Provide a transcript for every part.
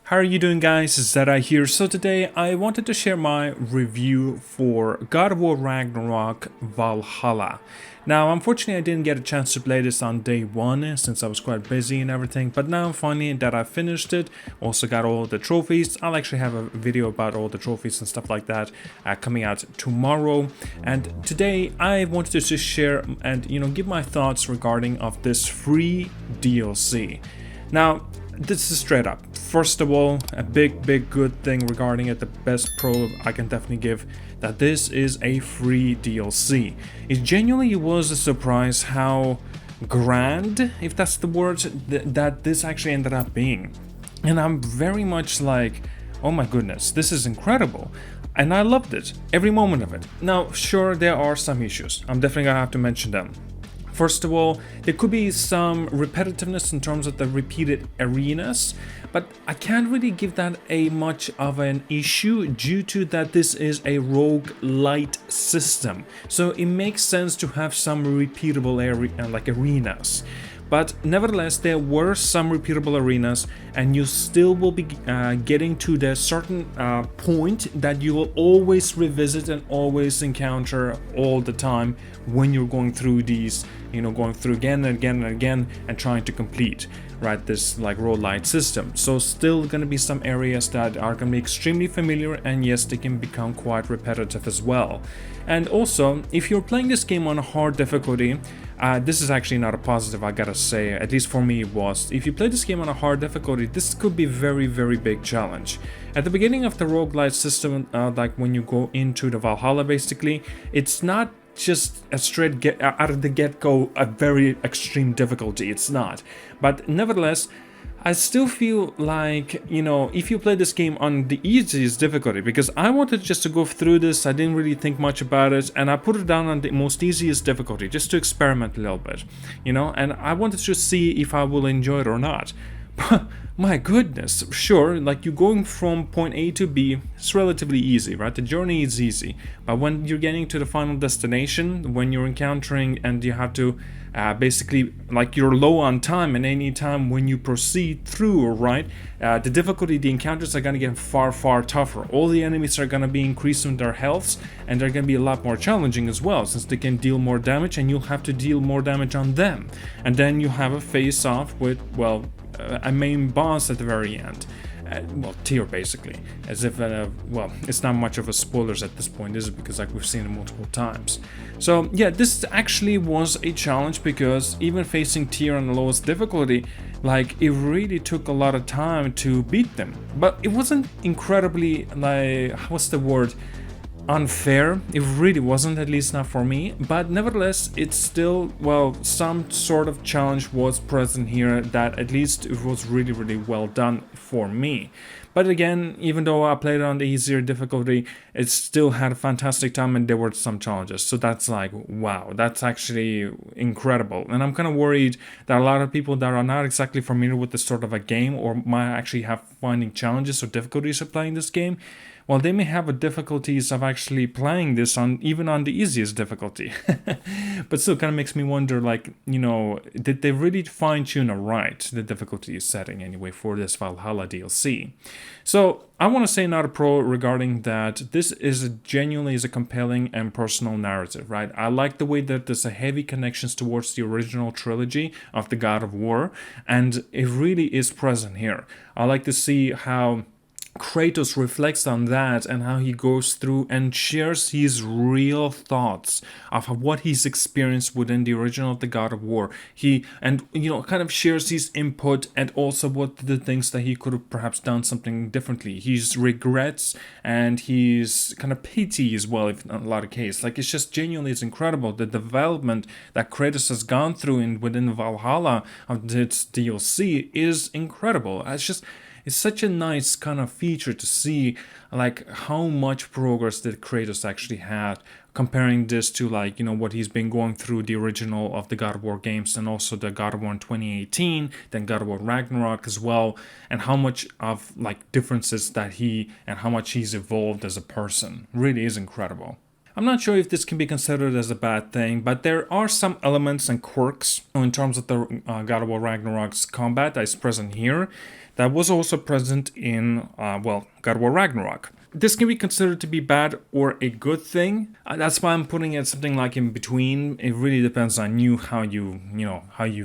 How are you doing, guys? It's ZDEyE here. So today I wanted to share my review for God of War Ragnarok Valhalla. Now, unfortunately, I didn't get a chance to play this on day one since I was quite busy and everything, but now finally that I finished it, also got all the trophies. I'll actually have a video about all the trophies and stuff like that coming out tomorrow. And today I wanted to just share and give my thoughts regarding of this free DLC. Now, this is straight up. First of all, a big good thing regarding it, the best pro I can definitely give, that this is a free DLC. It genuinely was a surprise how grand, if that's the word, that this actually ended up being. And I'm very much like, oh my goodness, this is incredible. And I loved it, every moment of it. Now, sure, there are some issues. I'm definitely gonna have to mention them. First of all, there could be some repetitiveness in terms of the repeated arenas, but I can't really give that a much of an issue due to that this is a roguelite system. So it makes sense to have some repeatable arenas. But nevertheless, there were some repeatable arenas, and you still will be getting to the certain point that you will always revisit and always encounter all the time when you're going through these, going through again and again and again and trying to complete, right, this like roguelite system. So still going to be some areas that are going to be extremely familiar, and yes, they can become quite repetitive as well. And also, if you're playing this game on a hard difficulty, this is actually not a positive, I gotta say, at least for me it was. If you play this game on a hard difficulty, this could be very big challenge. At the beginning of the roguelite system, like when you go into the Valhalla basically, it's not just a straight out of the get-go a very extreme difficulty, it's not. But nevertheless, I still feel like, if you play this game on the easiest difficulty, because I wanted just to go through this, I didn't really think much about it, and I put it down on the most easiest difficulty, just to experiment a little bit, and I wanted to see if I will enjoy it or not. My goodness, sure, like you're going from point A to B, it's relatively easy, right? The journey is easy, but when you're getting to the final destination, when you're encountering and you have to basically, like you're low on time, and any time when you proceed through, right, the difficulty, the encounters are going to get far tougher. All the enemies are going to be increasing their health, and they're going to be a lot more challenging as well, since they can deal more damage, and you'll have to deal more damage on them. And then you have a face-off with, well, a main boss at the very end. Well, tier basically, as if well, it's not much of a spoilers at this point, is it? Because like we've seen it multiple times. So yeah, this actually was a challenge, because even facing tier on the lowest difficulty, like it really took a lot of time to beat them. But it wasn't incredibly, like, what's the word, unfair. It really wasn't, at least not for me, but nevertheless it's still, well, some sort of challenge was present here that at least it was really well done for me. But again, even though I played it on the easier difficulty, it still had a fantastic time, and there were some challenges. So that's like, wow, that's actually incredible. And I'm kind of worried that a lot of people that are not exactly familiar with this sort of a game, or might actually have finding challenges or difficulties of playing this game, well, they may have a difficulties of actually playing this on even on the easiest difficulty. But still kind of makes me wonder, like, did they really fine-tune right the difficulty setting anyway for this Valhalla DLC? So I want to say not a pro regarding that. This is genuinely is a compelling and personal narrative, right? I like the way that there's a heavy connections towards the original trilogy of the God of War, and it really is present here. I like to see how Kratos reflects on that, and how he goes through and shares his real thoughts of what he's experienced within the original of the God of War. He kind of shares his input, and also what the things that he could have perhaps done something differently. His regrets and his kind of pity as well, if in a lot of cases. Like, it's just genuinely, it's incredible. The development that Kratos has gone through within Valhalla of this DLC is incredible. It's such a nice kind of feature to see, like, how much progress that Kratos actually had, comparing this to, like, what he's been going through the original of the God of War games, and also the God of War in 2018, then God of War Ragnarok as well, and how much of, like, differences that how much he's evolved as a person. Really is incredible. I'm not sure if this can be considered as a bad thing, but there are some elements and quirks in terms of the God of War Ragnarok's combat that is present here that was also present in, well, God of War Ragnarok. This can be considered to be bad or a good thing. That's why I'm putting it something like in between. It really depends on you, how you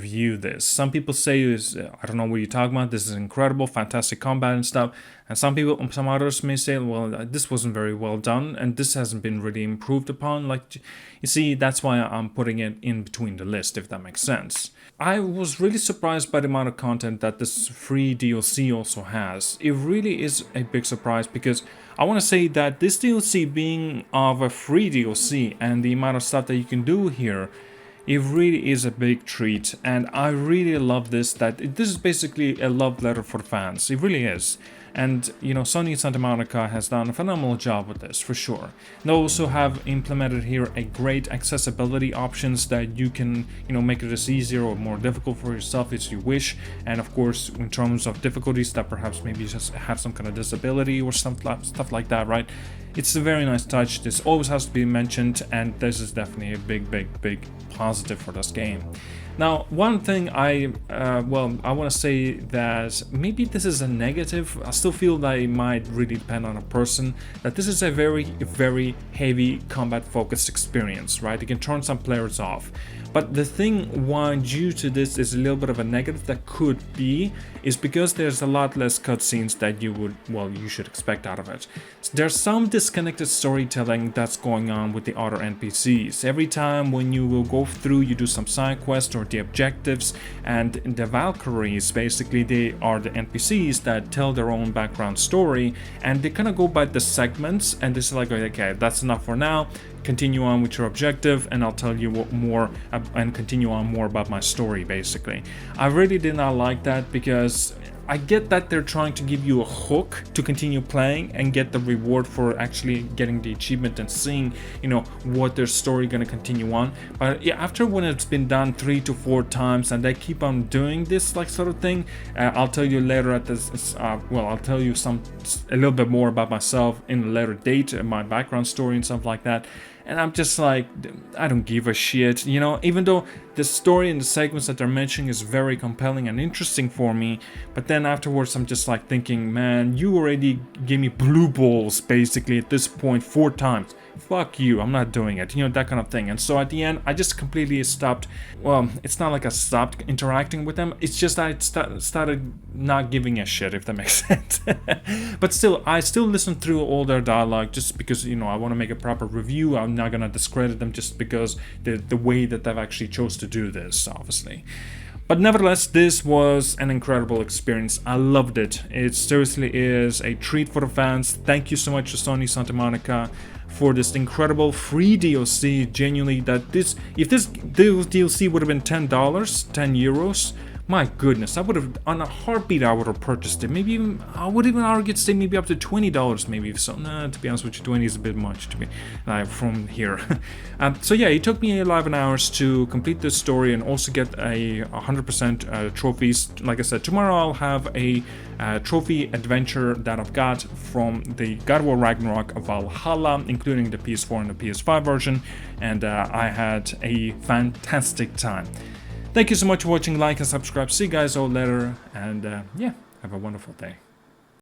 view this. Some people say, I don't know what you're talking about, this is incredible, fantastic combat and stuff. And some others may say, well, this wasn't very well done and this hasn't been really improved upon. Like, you see, that's why I'm putting it in between the list, if that makes sense. I was really surprised by the amount of content that this free DLC also has. It really is a big surprise because I want to say that this DLC being of a free DLC and the amount of stuff that you can do here, it really is a big treat, and I really love this, that this is basically a love letter for fans. It really is. And, Sony Santa Monica has done a phenomenal job with this, for sure. They also have implemented here a great accessibility options that you can, make it as easier or more difficult for yourself as you wish. And of course, in terms of difficulties that perhaps maybe you just have some kind of disability or stuff like that, right? It's a very nice touch. This always has to be mentioned, and this is definitely a big positive for this game. Now, one thing I want to say that maybe this is a negative. I still feel that it might really depend on a person, that this is a very heavy combat focused experience, right? It can turn some players off. But the thing why due to this is a little bit of a negative that could be is because there's a lot less cutscenes that you should expect out of it. There's some disconnected storytelling that's going on with the other NPCs. Every time when you will go through, you do some side quests or the objectives, and the Valkyries, basically they are the NPCs that tell their own background story, and they kind of go by the segments, and this is like, okay, that's enough for now. Continue on with your objective and I'll tell you more and continue on more about my story, basically. I really did not like that because I get that they're trying to give you a hook to continue playing and get the reward for actually getting the achievement and seeing, what their story gonna continue on. But yeah, after when it's been done 3 to 4 times and they keep on doing this like sort of thing, I'll tell you later at this. I'll tell you a little bit more about myself in a later date and my background story and stuff like that. And I'm just like, I don't give a shit, even though the story and the segments that they're mentioning is very compelling and interesting for me. But then afterwards, I'm just like thinking, man, you already gave me blue balls basically at this point 4 times. Fuck you, I'm not doing it, that kind of thing. And so at the end, I just completely stopped. Well, it's not like I stopped interacting with them. It's just I started not giving a shit, if that makes sense. But still, I still listen through all their dialogue just because, I want to make a proper review. I'm not going to discredit them just because the way that they've actually chose to do this, obviously. But nevertheless, this was an incredible experience. I loved it. It seriously is a treat for the fans. Thank you so much to Sony Santa Monica for this incredible free DLC. Genuinely, if this DLC would have been $10, €10, my goodness, I would have, on a heartbeat, I would have purchased it. Maybe even, I would even argue to say maybe up to $20, maybe. So, nah, to be honest with you, 20 is a bit much to me from here. So yeah, it took me 11 hours to complete this story and also get a 100% trophies. Like I said, tomorrow I'll have a trophy adventure that I've got from the God of War Ragnarok Valhalla, including the PS4 and the PS5 version, and I had a fantastic time. Thank you so much for watching. Like and subscribe. See you guys all later, and yeah, have a wonderful day.